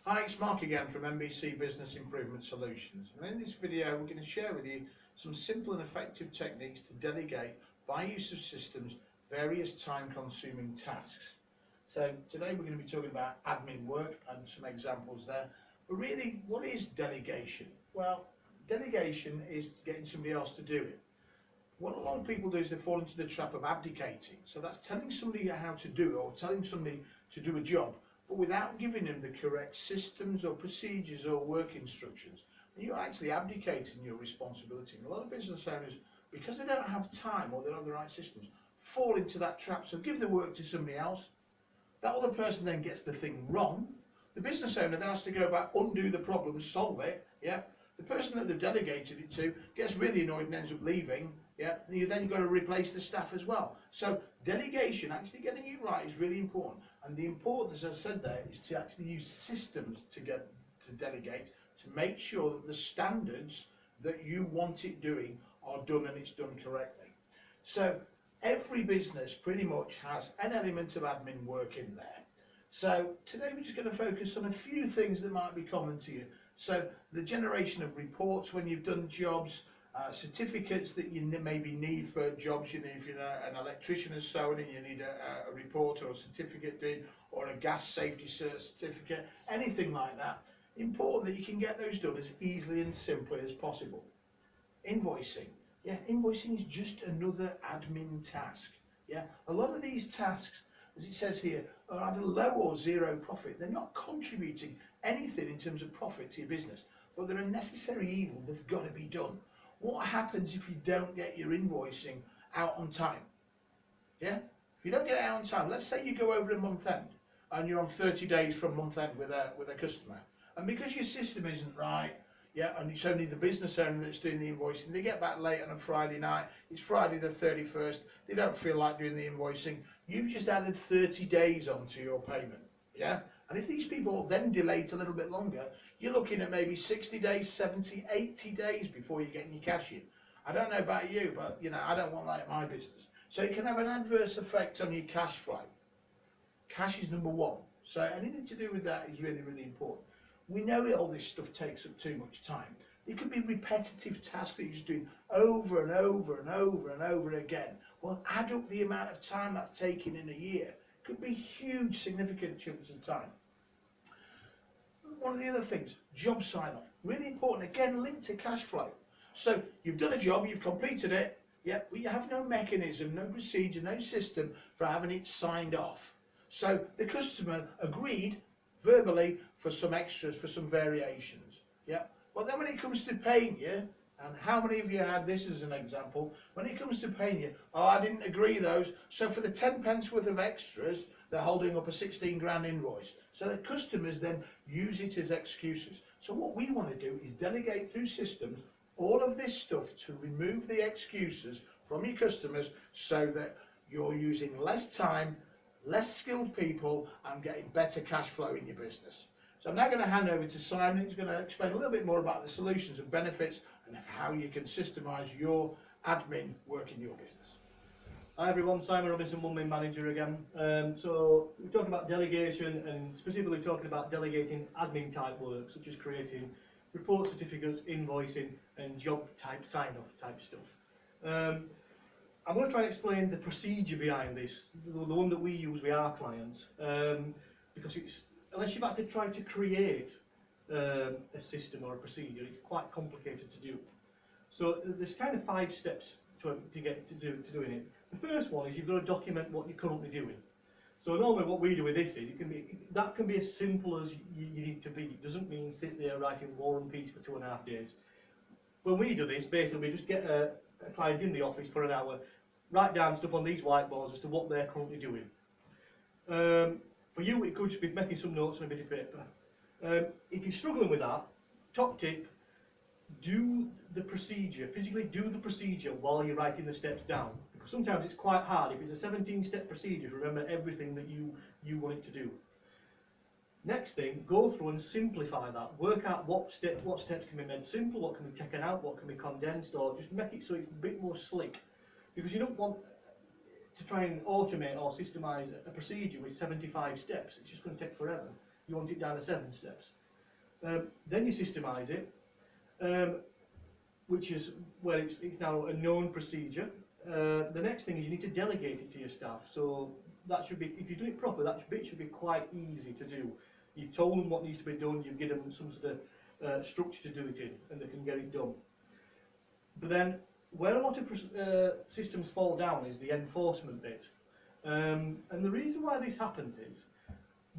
Hi, it's Mark again from MBC Business Improvement Solutions, and in this video we're going to share with you some simple and effective techniques to delegate by use of systems various time-consuming tasks. So today we're going to be talking about admin work and some examples there. But really, what is delegation? Well, delegation is getting somebody else to do it. What a lot of people do is they fall into the trap of abdicating. So that's telling somebody how to do it or telling somebody to do a job, but without giving them the correct systems or procedures or work instructions. And you're actually abdicating your responsibility. And a lot of business owners, because they don't have time or they don't have the right systems, fall into that trap. So give the work to somebody else. That other person then gets the thing wrong. The business owner then has to go back, undo the problem, solve it. Yeah. The person that they've delegated it to gets really annoyed and ends up leaving. Yeah, and you then got to replace the staff as well. So delegation, actually getting it right, is really important. And the importance, as I said there, is to actually use systems to delegate, to make sure that the standards that you want it doing are done and it's done correctly. So every business pretty much has an element of admin work in there. So today we're just going to focus on a few things that might be common to you. So the generation of reports when you've done jobs, certificates that you maybe need for jobs. You know, if you're an electrician or so, and you need a report or a certificate doing, or a gas safety certificate, anything like that. Important that you can get those done as easily and simply as possible. Invoicing. Yeah, invoicing is just another admin task. Yeah, a lot of these tasks, as it says here, are either low or zero profit. They're not contributing anything in terms of profit to your business, but they're a necessary evil. They've got to be done. What happens if you don't get your invoicing out on time? Yeah, if you don't get it out on time, let's say you go over a month end and you're on 30 days from month end with a customer, and because your system isn't right, yeah, and it's only the business owner that's doing the invoicing, they get back late on a Friday night, it's Friday the 31st, they don't feel like doing the invoicing, you've just added 30 days onto your payment, yeah? And if these people then delay it a little bit longer, you're looking at maybe 60 days, 70, 80 days before you're getting your cash in. I don't know about you, but you know, I don't want that in my business. So it can have an adverse effect on your cash flow. Cash is number one. So anything to do with that is really, really important. We know that all this stuff takes up too much time. It could be repetitive tasks that you're just doing over and over and over and over again. Well, add up the amount of time that's taken in a year. It could be huge, significant chunks of time. One of the other things, job sign-off. Really important, again, linked to cash flow. So you've done a job, you've completed it, yeah, but you have no mechanism, no procedure, no system for having it signed off. So the customer agreed verbally for some extras, for some variations. Yeah. Well, then when it comes to paying you, and how many of you had this as an example, when it comes to paying you, oh, I didn't agree those, so for the 10 pence worth of extras, they're holding up a 16 grand invoice. So the customers then use it as excuses. So what we want to do is delegate through systems all of this stuff to remove the excuses from your customers so that you're using less time, less skilled people, and getting better cash flow in your business. So I'm now going to hand over to Simon, who's going to explain a little bit more about the solutions and benefits and how you can systemize your admin work in your business. Hi everyone, Simon Robinson, One Main Manager again. So we're talking about delegation and specifically talking about delegating admin type work, such as creating report certificates, invoicing and job type sign-off type stuff. I'm going to try and explain the procedure behind this, the one that we use with our clients, because it's, unless you've actually tried to create a system or a procedure, it's quite complicated to do. So there's kind of 5 steps to doing it. The first one is you've got to document what you're currently doing. So normally what we do with this is, that can be as simple as you need to be. It doesn't mean sit there writing War and Peace for 2.5 days. When we do this, basically we just get a client in the office for an hour, write down stuff on these whiteboards as to what they're currently doing. For you, it could just be making some notes on a bit of paper. If you're struggling with that, top tip, do the procedure, physically do the procedure while you're writing the steps down. Because sometimes it's quite hard, if it's a 17-step procedure, to remember everything that you want it to do. Next thing, go through and simplify that. Work out what steps can be made simple, what can be taken out, what can be condensed, or just make it so it's a bit more slick. Because you don't want to try and automate or systemize a procedure with 75 steps. It's just going to take forever. You want it down to 7 steps. Then you systemize it, which is where it's now a known procedure. The next thing is you need to delegate it to your staff. So that should be, if you do it properly, that bit should be quite easy to do. You've told them what needs to be done, you've given them some sort of structure to do it in, and they can get it done. But then, where a lot of systems fall down is the enforcement bit. And the reason why this happens is,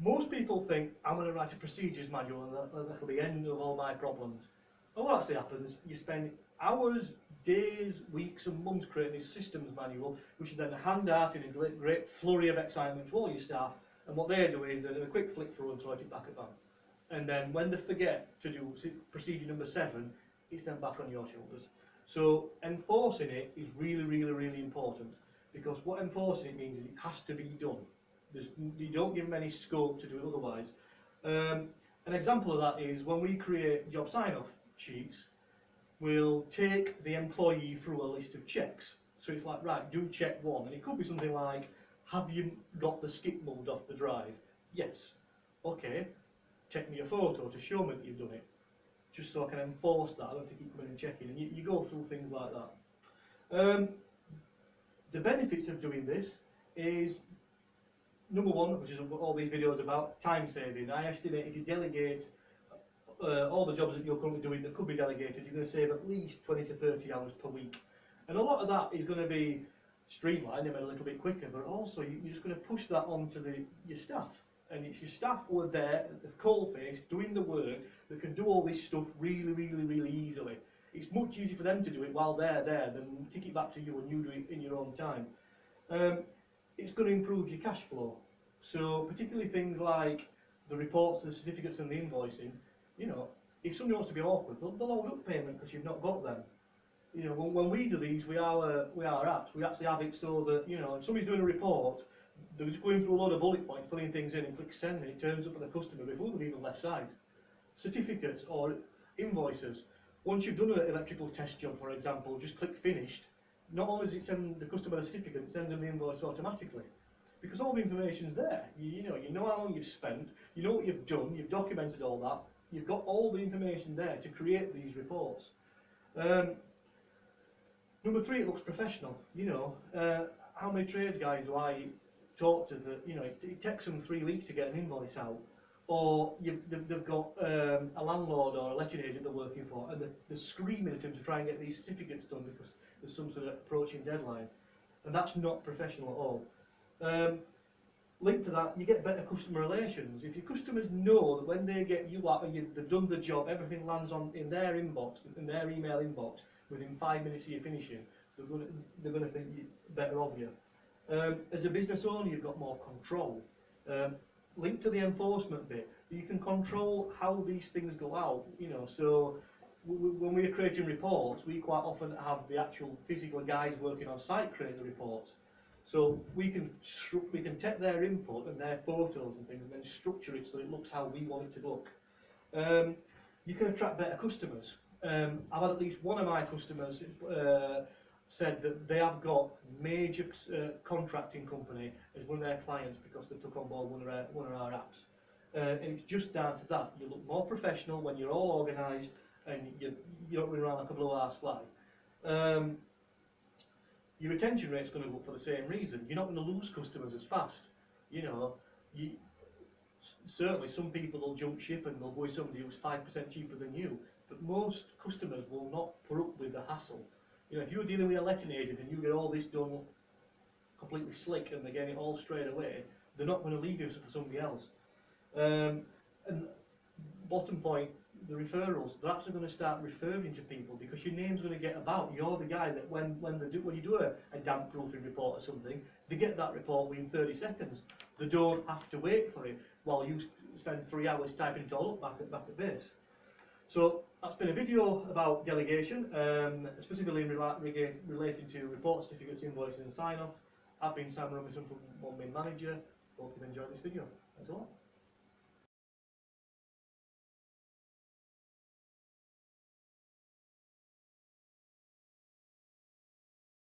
most people think, I'm going to write a procedures manual and that'll be the end of all my problems. And what actually happens, you spend hours, days, weeks and months creating this systems manual, which is then hand out in a great flurry of excitement to all your staff, and what they do is a quick flick through and throw it back at them. And then when they forget to do procedure number 7, it's then back on your shoulders. So enforcing it is really, really, really important, because what enforcing it means is it has to be done. You don't give them any scope to do it otherwise. An example of that is when we create job sign-off sheets, we'll take the employee through a list of checks. So it's like, right, do check 1, and it could be something like, have you got the skip moved off the drive? Yes. Okay, take me a photo to show me that you've done it, just so I can enforce that. I don't have to keep coming and checking, and you go through things like that. The benefits of doing this is, number 1, which is what all these videos are about, time saving. I estimate if you delegate all the jobs that you're currently doing that could be delegated, you're going to save at least 20 to 30 hours per week. And a lot of that is going to be streamlined and a little bit quicker, but also you're just going to push that onto your staff. And it's your staff who are there at the coalface doing the work that can do all this stuff really, really, really easily. It's much easier for them to do it while they're there than kick it back to you and you do it in your own time. It's going to improve your cash flow. So particularly things like the reports, the certificates and the invoicing, you know, if somebody wants to be awkward, they'll load up payment because you've not got them. You know, when we do these, we are apps, we actually have it so that, you know, if somebody's doing a report, they're just going through a load of bullet points, filling things in and click send, and it turns up at the customer before they've even left site. Certificates or invoices, once you've done an electrical test job, for example, just click finished. Not only does it send the customer the certificate, it sends them the invoice automatically. Because all the information's there. You know how long you've spent, you know what you've done, you've documented all that, you've got all the information there to create these reports. Number 3, it looks professional. You know, how many trades guys do I talk to that, you know, it takes them 3 weeks to get an invoice out, or they've got a landlord or a letting agent they're working for, and they're screaming at them to try and get these certificates done because there's some sort of approaching deadline, and that's not professional at all. Linked to that, you get better customer relations. If your customers know that when they get you out and they've done the job, everything lands in their inbox, in their email inbox, within 5 minutes of you finishing, they're going to think better of you. As a business owner, you've got more control. Linked to the enforcement bit, you can control how these things go out. You know, so when we're creating reports, we quite often have the actual physical guys working on site creating the reports. So we can take their input and their photos and things, and then structure it so it looks how we want it to look. You can attract better customers. I've had at least one of my customers said that they have got major contracting company as one of their clients because they took on board one of our apps. And it's just down to that. You look more professional when you're all organised and you don't run around like a blow-ass fly. Your retention rate's going to go up for the same reason. You're not going to lose customers as fast. You know, certainly some people will jump ship and they'll go with somebody who's 5% cheaper than you, but most customers will not put up with the hassle. You know, if you're dealing with a letting agent and you get all this done completely slick and they're getting it all straight away, they're not going to leave you for somebody else. And bottom point, the referrals, they're actually going to start referring to people because your name's going to get about. You're the guy that when you do a damp proofing report or something, they get that report within 30 seconds. They don't have to wait for it while you spend 3 hours typing it all up back at base. So that's been a video about delegation, specifically relating to report certificates, invoices and sign-off. I've been Sam Robinson from One Main Manager. Hope you've enjoyed this video. Thanks a lot.